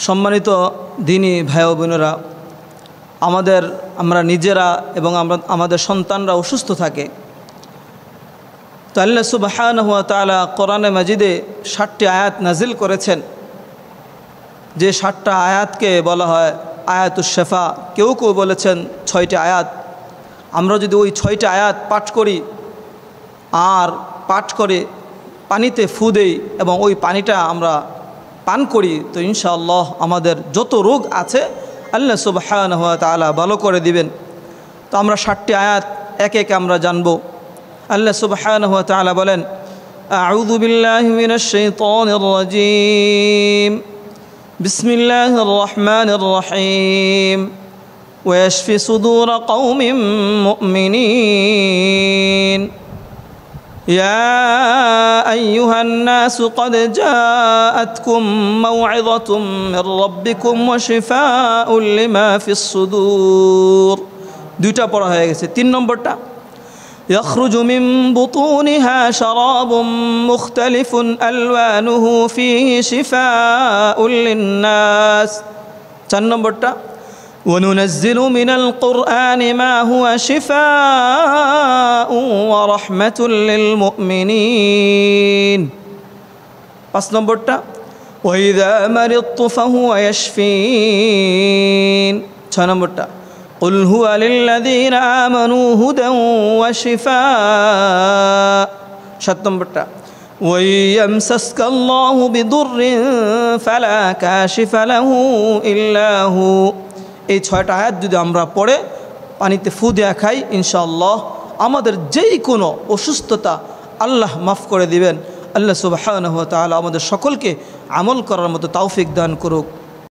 সম্মানিত দ্বীনী ভাই ও বোনেরা, আমরা নিজেরা এবং আমাদের সন্তানরা অসুস্থ থাকে, তো আল্লাহ সুবহানাহু ওয়া তাআলা কোরআনে মাজিদে 60টি আয়াত নাজিল করেছেন, যে 60টা আয়াতকে বলা হয় আয়াতুশ শিফা। কেউ কেউ বলেছেন 6টি আয়াত। আমরা যদি ওই 6টি আয়াত পাঠ করি আর পাঠ করে পানিতে ফু দেই এবং ওই পানিটা আমরা পান করি, তো ইনশাআল্লাহ আমাদের যত রোগ আছে আল্লাহ সুবহানাহু ওয়া তাআলা ভালো করে দিবেন। তো আমরা 60টি আয়াত একে একে আমরা জানব। আল্লাহ সুবহানাহু ওয়া তাআলা বলেন, আউযু বিল্লাহি মিনাশ শাইতানির রাজীম, বিসমিল্লাহির রহমানির রহিম, ওয়াশফি সুদুর কওমিন মুমিনিন, يا أيها الناس قد جاءتكم موعظة من ربكم وشفاء لما في الصدور। দুইটা পড়া হয়ে গেছে। 3 নম্বরটা, يخرج من بطونها شراب مختلف ألوانه فيه شفاء للناس। 4 নম্বরটা, وننزل من القرآن ما هو شفاء ورحمة للمؤمنين। 5 নম্বরটা, وإذا مرضت فهو يشفين। 6 নম্বরটা, قل هو للذين آمنوا هدى وشفاء। 7 নম্বরটা, وإن يمسسك الله بضر فلا كاشف له إلا هو। এই 6টা আয়াত যদি আমরা পড়ে পানিতে ফু দেয়া খাই, ইনশাআল্লাহ আমাদের যেই কোনো অসুস্থতা আল্লাহ মাফ করে দিবেন। আল্লাহ সুবহানাহু ওয়া তাআলা আমাদের সকলকে আমল করার মতো তৌফিক দান করুক।